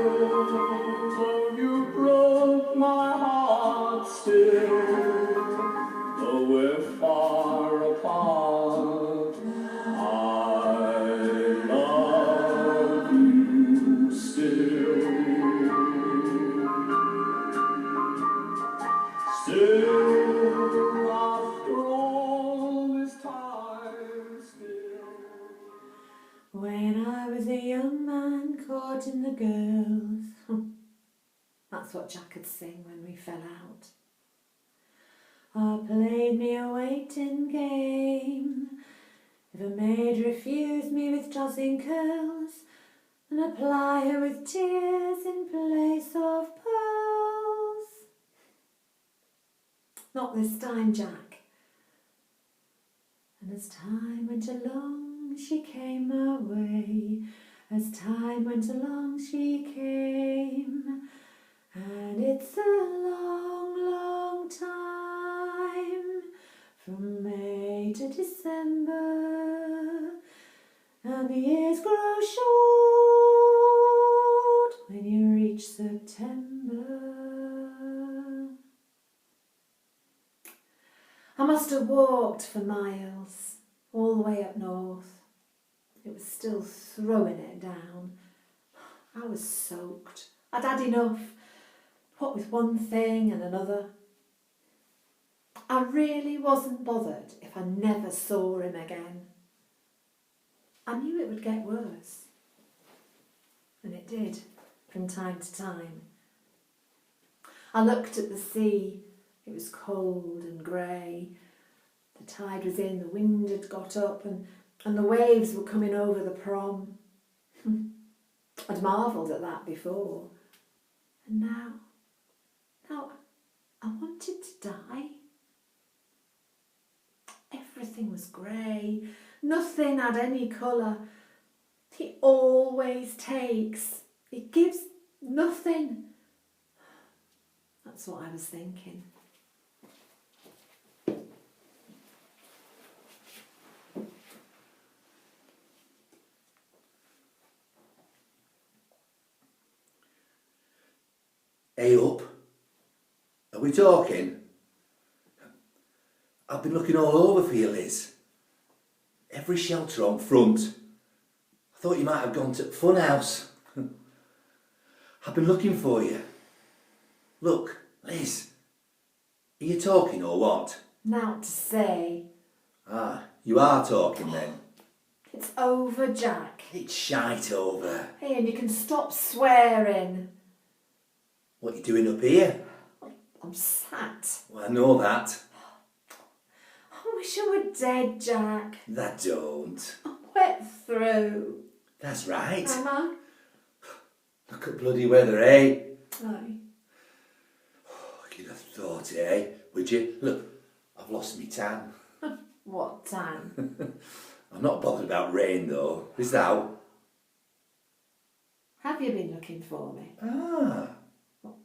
though you broke my heart still, though we're far apart, I love you still. Still, after all this time, still. When I was a young man caught in the girls. That's what Jack would sing when we fell out. I played me a waiting game. If a maid refused me with tossing curls, and apply her with tears in place of pearls. Not this time, Jack. And as time went along, she came my way. As time went along, she came. And it's a long, long time from May to December, and the years grow short when you reach September. I must have walked for miles, all the way up north. It was still throwing it down. I was soaked. I'd had enough, what with one thing and another. I really wasn't bothered if I never saw him again. I knew it would get worse. And it did, from time to time. I looked at the sea. It was cold and grey. The tide was in, the wind had got up, and the waves were coming over the prom. I'd marvelled at that before. And now I wanted to die. Everything was grey. Nothing had any colour. He always takes. He gives nothing. That's what I was thinking. Hey up, are we talking? I've been looking all over for you, Liz. Every shelter on front. I thought you might have gone to the funhouse. I've been looking for you. Look, Liz, are you talking or what? Now to say. Ah, you are talking then. It's over, Jack. It's shite over. Hey, and you can stop swearing. What are you doing up here? I'm sat. Well, I know that. I wish I were dead, Jack. That don't. I'm wet through. That's right. Am I? Look at bloody weather, eh? Aye. You'd have thought it, eh? Would you? Look, I've lost me tan. What tan? I'm not bothered about rain though. Is thou? Have you been looking for me? Ah.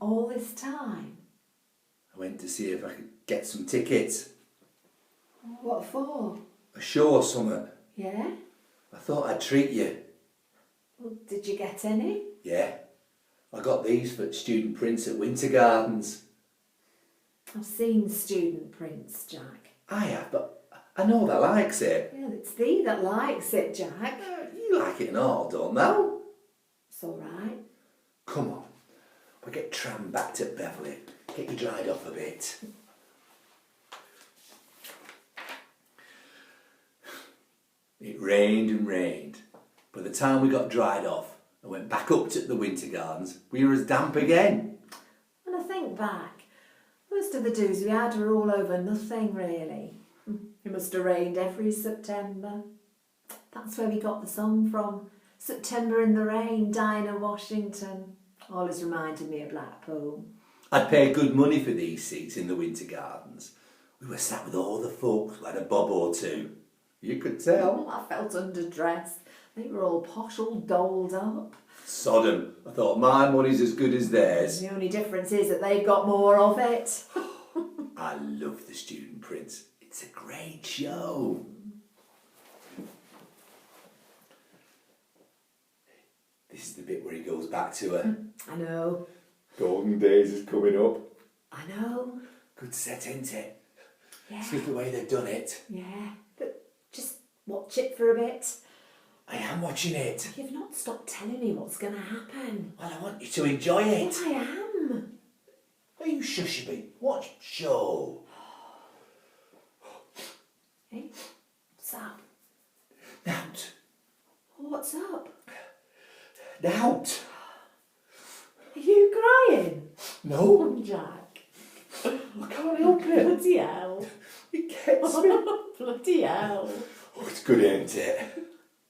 All this time? I went to see if I could get some tickets. What for? A show or something. Yeah? I thought I'd treat you. Well, did you get any? Yeah. I got these for student prints at Winter Gardens. I've seen Student Prince, Jack. I have, but I know that likes it. Yeah, it's thee that likes it, Jack. You like it and all, don't thou? It's all right. Come on. We'll get tram back to Beverley. Get you dried off a bit. It rained and rained. By the time we got dried off and went back up to the Winter Gardens, we were as damp again. When I think back, most of the do's we had were all over nothing, really. It must have rained every September. That's where we got the song from. September in the Rain, Dinah Washington. Always reminded me of Blackpool. I'd pay good money for these seats in the Winter Gardens. We were sat with all the folks who had a bob or two. You could tell. I felt underdressed. They were all posh, all dolled up. Sodom. I thought my money's as good as theirs. The only difference is that they've got more of it. I love the Student Prince. It's a great show. This is the bit where he goes back to her. I know. Golden days is coming up. I know. Good set, ain't it? Yeah. It's good the way they've done it. Yeah. But just watch it for a bit. I am watching it. You've not stopped telling me what's going to happen. Well, I want you to enjoy it. Well, I am. Are you shushing me? What show? Hey, what's up? Nout. What's up? Nout. Are you crying? No, Oh, Jack. I can't help it. Bloody hell. It gets me. Bloody hell. Oh, it's good, ain't it?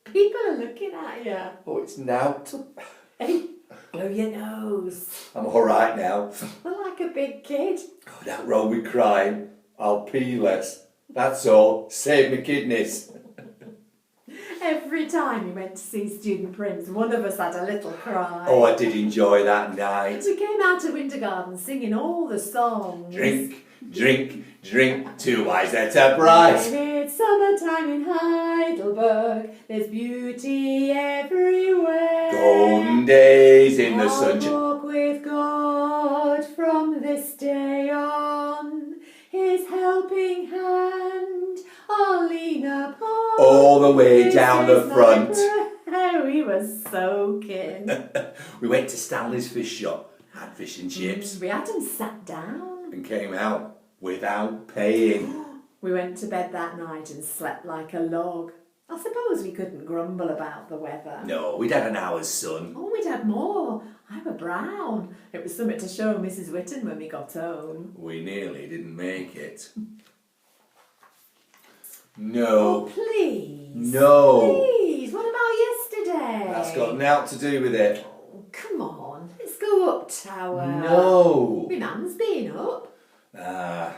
People are looking at you. Oh, it's Nout. Hey, blow your nose. I'm all right now. We're like a big kid. Oh, that wrong with crying. I'll pee less. That's all. Save me kidneys. Every time we went to see Student Prince, one of us had a little cry. Oh, I did enjoy that night. We came out of Wintergarden singing all the songs. Drink, drink, drink. Too wise, that's a price. It's summertime in Heidelberg. There's beauty everywhere. Golden days in the I'll sunshine. walk with God from this day on. His helping hand I'll lean upon. All the way This down the is my front. prayer. We were soaking. We went to Stanley's fish shop, had fish and chips, We hadn't sat down. and came out without paying. We went to bed that night and slept like a log. I suppose we couldn't grumble about the weather. No, we'd had an hour's sun. Oh, we'd had more. I were brown. It was something to show Mrs. Whitten when we got home. We nearly didn't make it. Oh, No, please. no. Please, what about yesterday? That's got nothing to do with it. Oh, come on. Let's go up tower. No. My man's been up. Ah,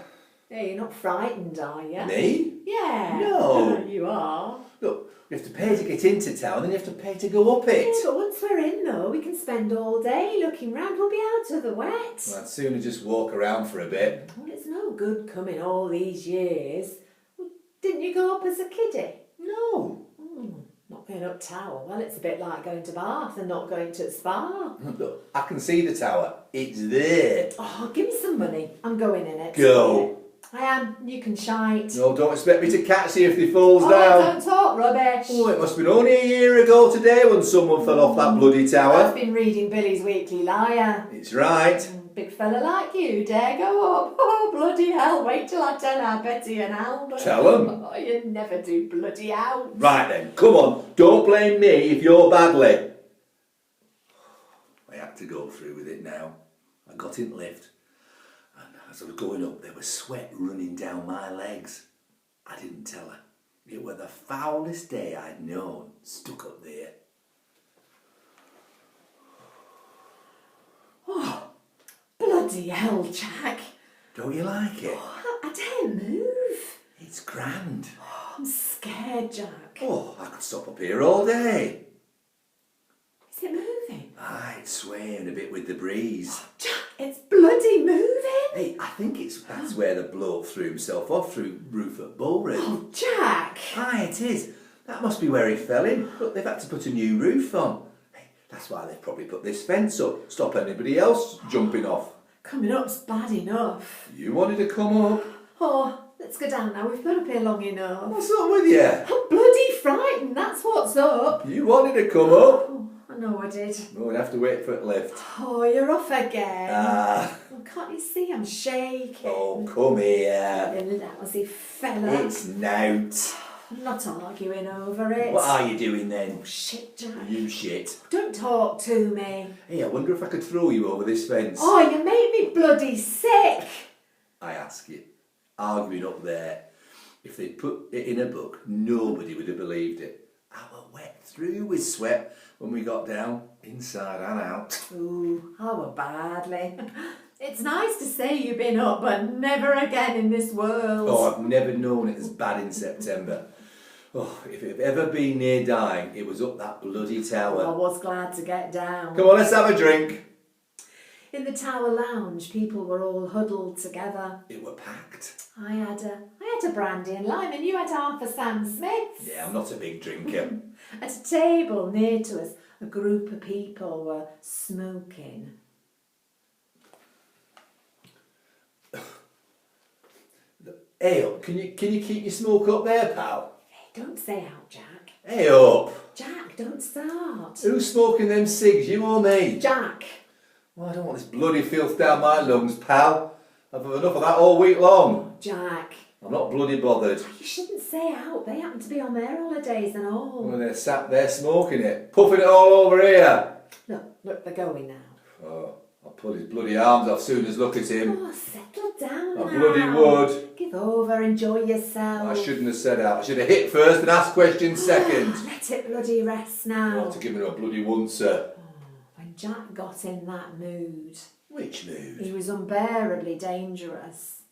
Hey, you're not frightened, are you? me? Yeah. No. You are. Look, you have to pay to get into town, then you have to pay to go up Yeah, it. but once we're in, though, we can spend all day looking round. We'll be out of the wet. Well, I'd sooner just walk around for a bit. Well, it's no good coming all these years. Well, didn't you go up as a kiddie? No. Not going up tower. Well, it's a bit like going to Bath and not going to Spa. Look, I can see the tower. It's there. Oh, give me some money. I'm going in it. Go. I am. You can shite. No, don't expect me to catch you if they falls Oh, down. don't talk rubbish. Oh, it must have been only a year ago today when someone fell off that bloody I've tower. been reading Billy's Weekly Liar. It's right. Big fella like you, dare go up. Oh, bloody hell, wait till I tell our Betty and Albert. Tell 'em. Oh, you never do bloody out. Right then, come on. Don't blame me if you're badly. I had to go through with it now. I got in the lift. And as I was going up, there was sweat running down my legs. I didn't tell her. It was the foulest day I'd known, stuck up there. Bloody hell, Jack. Don't you like it? I dare move. It's grand. I'm scared, Jack. Oh, I could stop up here all day. Is it moving? Ah, it's swaying a bit with the breeze. Jack, it's bloody moving. Hey, I think that's where the bloke threw himself off through roof at Bullroom. Oh, Jack. Aye, it is. That must be where he fell in. Look, they've had to put a new roof on. Hey, that's why they've probably put this fence up. Stop anybody else jumping off. Coming up's bad enough. You wanted to come up. Oh, let's go down now. We've been up here long enough. What's up with you? I'm bloody frightened. That's what's up. You wanted to come up. Oh, I know I did. No, we'd have to wait for the lift. Oh, you're off again. Ah, Oh, can't you see I'm shaking? oh, come here. You lousy fella. It's Nout. I'm not arguing over it. What are you doing then? Oh, shit, Jack. You shit. Don't talk to me. Hey, I wonder if I could throw you over this fence. Oh, you made me bloody sick. I ask you, arguing up there, if they'd put it in a book, nobody would have believed it. I were wet through with sweat when we got down, inside and out. Ooh, I were badly. It's nice to say you've been up, but never again in this world. Oh, I've never known it as bad in September. Oh, if it had ever been near dying, it was up that bloody tower. I was glad to get down. Come on, let's have a drink. In the tower lounge, people were all huddled together. It were packed. I had a brandy and lime, and you had half a Sam Smith's. Yeah, I'm not a big drinker. At a table near to us, A group of people were smoking. Hey up, can you keep your smoke up there, pal? Hey, don't say out, Jack. Hey up! Jack, don't start. Who's smoking them cigs, you or me? Jack! Well, I don't want this bloody filth down my lungs, pal. I've had enough of that all week long. Jack. I'm not bloody bothered. You shouldn't say out. They happen to be on their holidays and all. Well, they're sat there smoking it, puffing it all over here. Look, they're going now. Oh, I'll pull his bloody arms off soon as look at him. Oh, settle down I now. bloody would. Give over, enjoy yourself. I shouldn't have said out. I should have hit first and asked questions second. Let it bloody rest now. Not to give him a bloody once. When Jack got in that mood, Which mood? he was unbearably dangerous.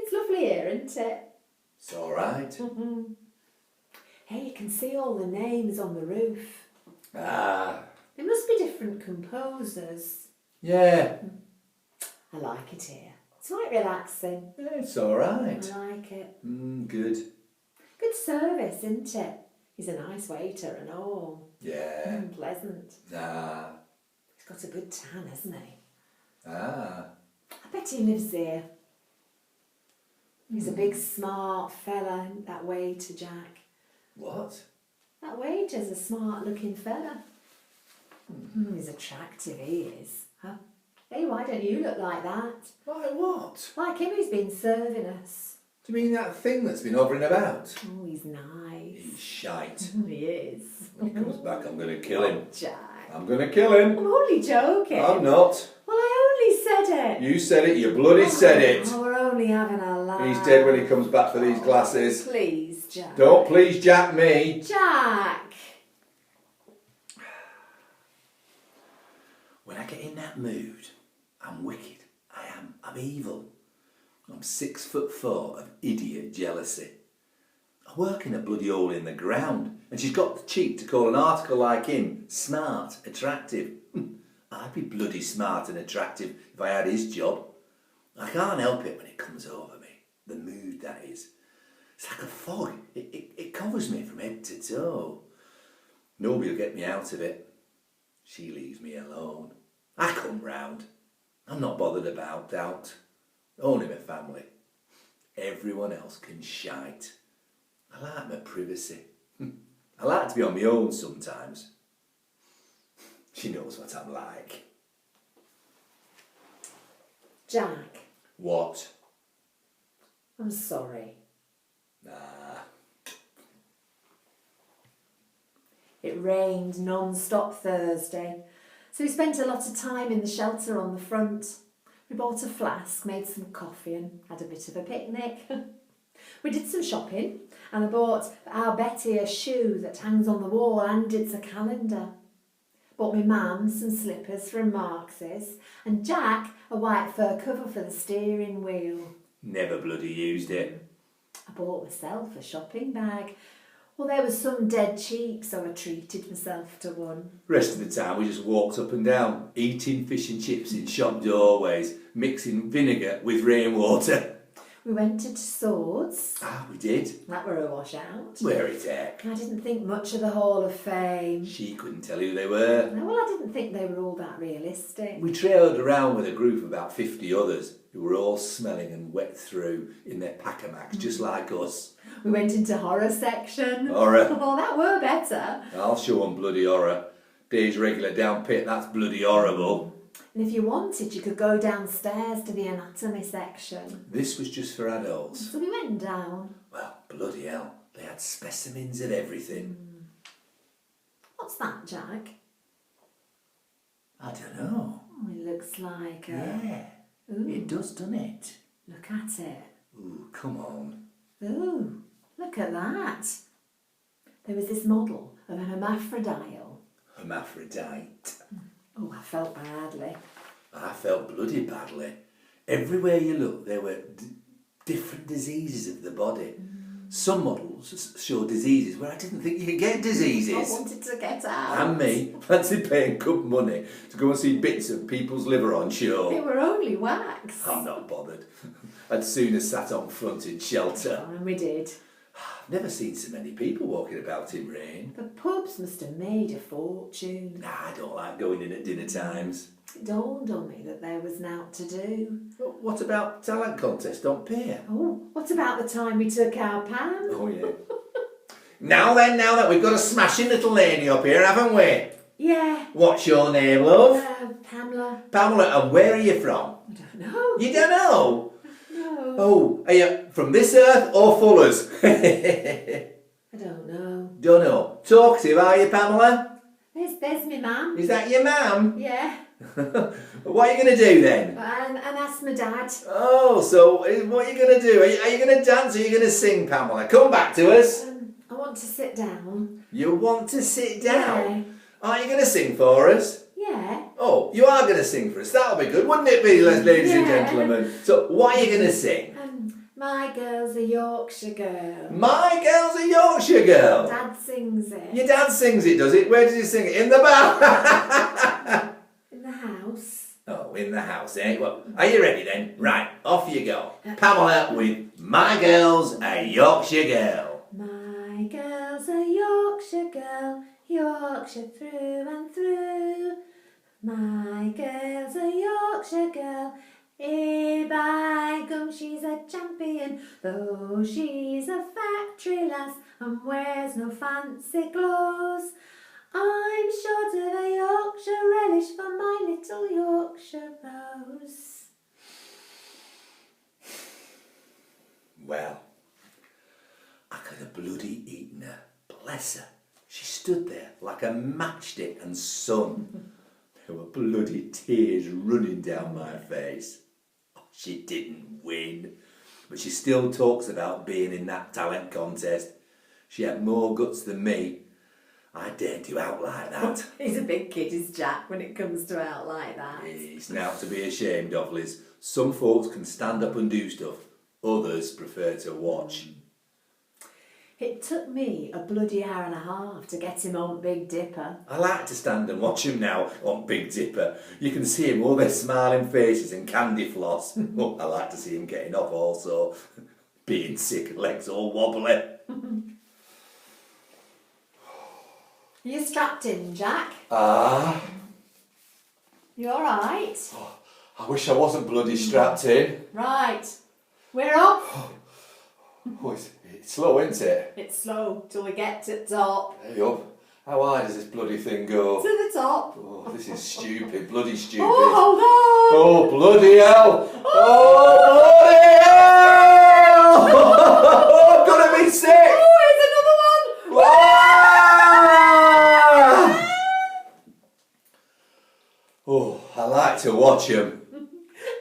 It's lovely here, isn't it? It's all right. Hey, you can see all the names on the roof. Ah, They must be different composers. yeah. I like it here. It's quite relaxing. It's all right. I like it. Good. Good service, isn't it? He's a nice waiter and all. Yeah. Pleasant. Ah. He's got a good tan, hasn't he? Ah. I bet he lives here. He's a big, smart fella, that waiter, Jack. What? That waiter's a smart-looking fella. He's attractive, he is. Huh? Hey, why don't you look like that? Like what? Like him who's been serving us. Do you mean that thing that's been hovering about? Oh, he's nice. He's shite. He is. When he comes back, I'm going to kill him. Jack. I'm going to kill him. I'm only joking. I'm not. Well, I only said it. You said it. You bloody said it. Oh, we're only having a laugh. He's dead when he comes back for these glasses. Please, Jack. Don't please Jack me. Jack. When I get in that mood, I'm wicked. I'm evil. I'm 6'4" of idiot jealousy. I work in a bloody hole in the ground, and she's got the cheek to call an article like him smart, attractive. I'd be bloody smart and attractive if I had his job. I can't help it when it comes over me. The mood, that is. It's like a fog. It covers me from head to toe. Nobody will get me out of it. She leaves me alone. I come round. I'm not bothered about doubt. Only my family. Everyone else can shite. I like my privacy. I like to be on my own sometimes. She knows what I'm like. Jack. What? I'm sorry. Nah. It rained non-stop Thursday, so we spent a lot of time in the shelter on the front. We bought a flask, made some coffee and had a bit of a picnic. We did some shopping and I bought our Betty a shoe that hangs on the wall and it's a calendar. Bought my mum some slippers from Marx's and Jack a white fur cover for the steering wheel. Never bloody used it. I bought myself a shopping bag. Well, there was some dead cheap, so I treated myself to one. Rest of the time we just walked up and down, eating fish and chips in shop doorways, mixing vinegar with rainwater. We went to Swords. Ah, we did. That were a washout. Where it heck? I didn't think much of the Hall of Fame. She couldn't tell who they were. No, well, I didn't think they were all that realistic. We trailed around with a group of about 50 others who were all smelling and wet through in their packamacs, just like us. We went into horror section. Horror. Oh, that were better. I'll show 'em bloody horror. Dave's regular down pit, that's bloody horrible. And if you wanted, you could go downstairs to the anatomy section. This was just for adults. So we went down. Well, bloody hell, they had specimens of everything. What's that, Jack? I don't know. Oh, it looks like a... Yeah, Ooh, it does, doesn't it? look at it. Ooh, come on. Ooh, look at that. There was this model of a hermaphrodite. Hermaphrodite. Oh, I felt badly. I felt bloody badly. Everywhere you looked, there were different diseases of the body. Some models show diseases where I didn't think you could get diseases. I wanted to get out. And me, fancy paying good money to go and see bits of people's liver on show. They were only wax. I'm not bothered. I'd sooner sat on front in shelter. And we did. I've never seen so many people walking about in rain. The pubs must have made a fortune. Nah, I don't like going in at dinner times. It dawned on me that there was naught to do. But what about talent contest on pier? Oh, what about the time we took our Pam? Oh, yeah. Now that we've got a smashing little lady up here, haven't we? Yeah. What's your name, love? Pamela. Pamela, and where are you from? I don't know. You don't know? No. Oh, are you from this earth or Fuller's? I don't know. Don't know. Talkative, are you, Pamela? There's me mum. Is that your mum? Yeah. What are you going to do then? And ask my dad. Oh, so what are you going to do? Are you going to dance or are you going to sing, Pamela? Come back to us. I want to sit down. You want to sit down? Yeah. Are you going to sing for us? Yeah. Oh, you are going to sing for us. That'll be good, wouldn't it be, ladies and Yeah. gentlemen? So, what are you going to sing? My girl's a Yorkshire girl. My girl's a Yorkshire girl. Dad sings it. Your dad sings it, does it? Where does he sing it? In the bar? In the house. Oh, in the house, eh? Well, are you ready then? Right, off you go. Pamela with My Girl's a Yorkshire Girl. My girl's a Yorkshire girl, Yorkshire through and through. My girl's a Yorkshire girl, eh by gum she's a champion, though she's a factory lass and wears no fancy clothes. I'm short of a Yorkshire relish for my little Yorkshire rose. Well, I could have bloody eaten her. Bless her. She stood there like a matchstick and sun. There were bloody tears running down my face. Oh, she didn't win. But she still talks about being in that talent contest. She had more guts than me. I daren't do out like that. He's a big kid, is Jack, when it comes to out like that. It's now to be ashamed of, Liz. Some folks can stand up and do stuff. Others prefer to watch. It took me a bloody hour and a half to get him on Big Dipper. I like to stand and watch him now on Big Dipper. You can see him, all their smiling faces and candy floss. Oh, I like to see him getting off also. Being sick, legs all wobbly. You strapped in, Jack? Ah. You alright? I wish I wasn't bloody strapped in. Right. We're off. Oh, it's slow, isn't it? It's slow till we get to the top. Hey up. How high does this bloody thing go? To the top. Oh, this is stupid, bloody stupid. Oh, hold on. Oh, bloody hell! Oh, bloody hell! I'm gonna be sick! Oh, here's another one. Ah! Oh, I like to watch them.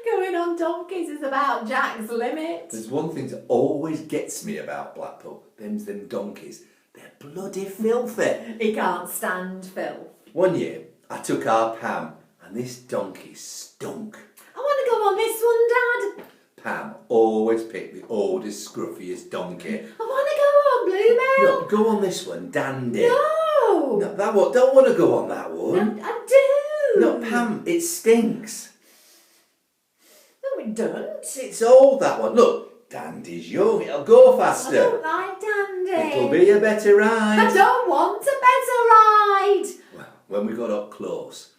Going on donkeys is about Jack's limit. There's one thing that always gets me about Blackpool. Them donkeys. They're bloody filthy. He can't stand Phil. One year, I took our Pam, and this donkey stunk. I want to go on this one, Dad. Pam always picked the oldest, scruffiest donkey. I want to go on Bluebell. No, go on this one, Dandy. No. No, that one. Don't want to go on that one. I do. No, Pam, it stinks. No, it don't. It's old, that one. Look, Dandy's young. It'll go I faster. don't like Dandy. It'll be a better ride. I don't want a better ride. Well, when we got up close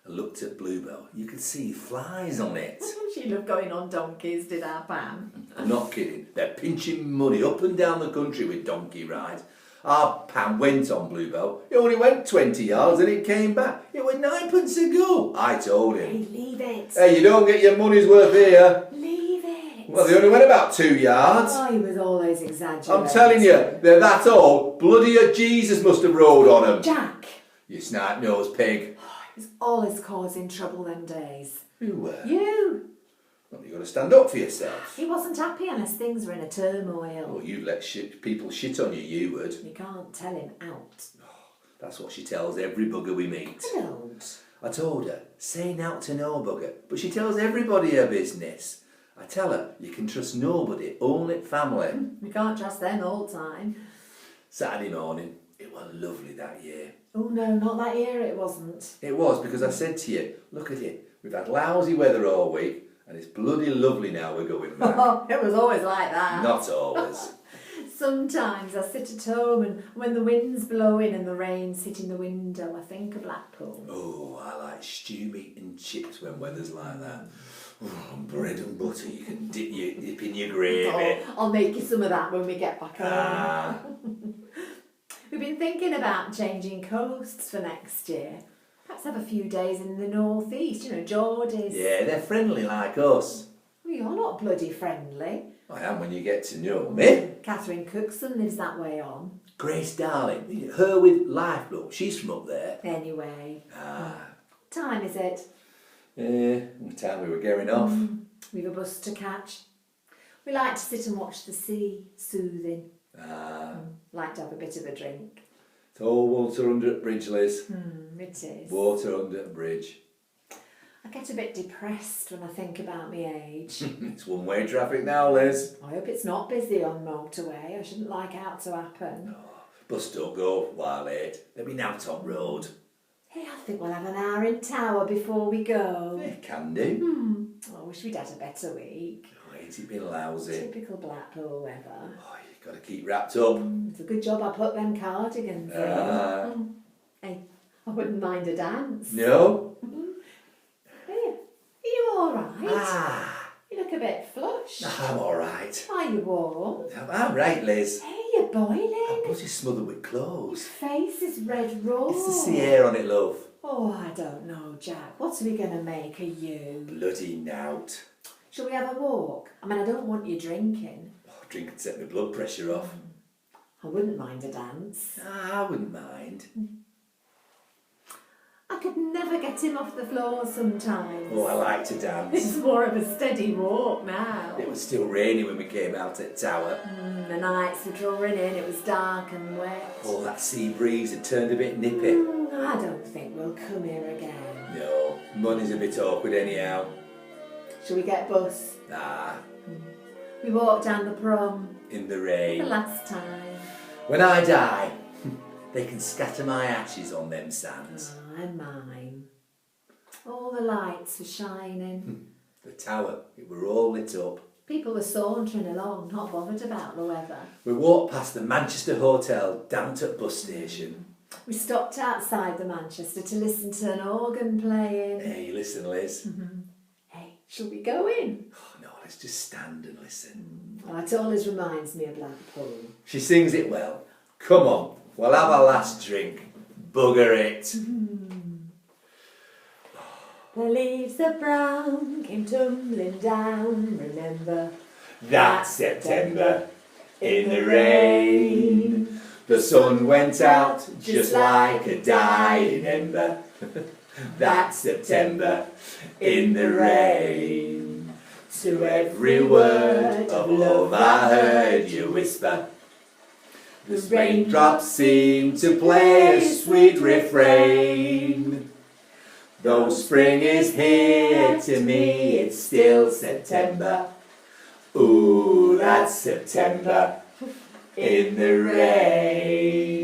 and looked at Bluebell, you could see flies on it. She loved going on donkeys, did our Pam. I'm not kidding. They're pinching money up and down the country with donkey rides. Our Pam went on Bluebell. It only went 20 yards and it came back. It was 9pence a go. I told him. Hey, leave it. Hey, you don't get your money's worth here. Leave it. Well, they only went about 2 yards. Oh, he was always exaggerating. I'm telling you, they're that old. Bloody Jesus must have rode on them. Jack. You snipe-nosed pig. He was always causing trouble them days. Who were? You. Well, you've got to stand up for yourself. He wasn't happy unless things were in a turmoil. Well, you'd let people shit on you, you would. You can't tell him out. That's what she tells every bugger we meet. I don't. I told her, say out to no bugger, but she tells everybody her business. I tell her, you can trust nobody, only family. You can't trust them all the time. Saturday morning, it was lovely that year. Oh no, not that year it wasn't. It was, because I said to you, look at it, we've had lousy weather all week, and it's bloody lovely now we're going back. It was always like that. Not always. Sometimes I sit at home and when the wind's blowing and the rain's hitting the window, I think of Blackpool. Oh, I like stew meat and chips when weather's like that. Oh, bread and butter, you can dip in your gravy. Oh, I'll make you some of that when we get back home. Ah, We've been thinking about changing coasts for next year. Perhaps have a few days in the northeast, Geordies. yeah, they're friendly like us. Well, you're not bloody friendly. I am when you get to know me. Catherine Cookson lives that way on. Grace Darling, her with Lifeboat, she's from up there. Anyway, Ah, time is it? what time we were going off? We've a bus to catch. We like to sit and watch the sea, soothing. Ah, Like to have a bit of a drink. it's all water under the bridge, Liz. It is. Water under the bridge. I get a bit depressed when I think about my age. It's one-way traffic now, Liz. I hope it's not busy on motorway. I shouldn't like it to happen. Bus don't go while late. They'll be now top road. Hey, I think we'll have an hour in Tower before we go. They can do. I wish we'd had a better week. Oh, ain't it been lousy? Typical Blackpool weather. Oh, you've got to keep wrapped up. It's a good job I put them cardigans Ah. in. Hey, I wouldn't mind a dance. No? Hey, are you all right? Ah, You look a bit flushed. I'm all right. Are you warm? I'm right, Liz. Hey, you're boiling. I'm bloody smothered with Your clothes. face is red raw. It's the sea air on it, love. Oh, I don't know, Jack. What are we going to make of you? Bloody nout. Shall we have a walk? I mean, I don't want you drinking. Oh, drink and set my blood pressure off. I wouldn't mind a dance. I wouldn't mind. I could never get him off the floor sometimes. Oh, I like to dance. It's more of a steady walk now. It was still raining when we came out at Tower. The nights were drawing in, it was dark and wet. Oh, that sea breeze had turned a bit nippy. I don't think we'll come here again. No, money's a bit awkward anyhow. Shall we get a bus? Ah, We walked down the prom in the the rain. last time. When I die, they can scatter my ashes on them sands. And mine. All the lights were shining. The Tower, it were all lit up. People were sauntering along, not bothered about the weather. We walked past the Manchester Hotel down to the bus station. We stopped outside the Manchester to listen to an organ playing. Hey, listen, Liz. Hey, shall we go in? Oh, no, let's just stand and listen. Oh, it always reminds me of Blackpool. She sings it well. Come on, we'll have our last drink. Bugger it. The leaves of brown came tumbling down, remember That September in the rain. The sun went out just like a dying ember. That September in the rain. To every word of love I heard you whisper. The raindrops seemed to play a sweet refrain. Though spring is here, to me it's still September. Ooh, that's September in the rain.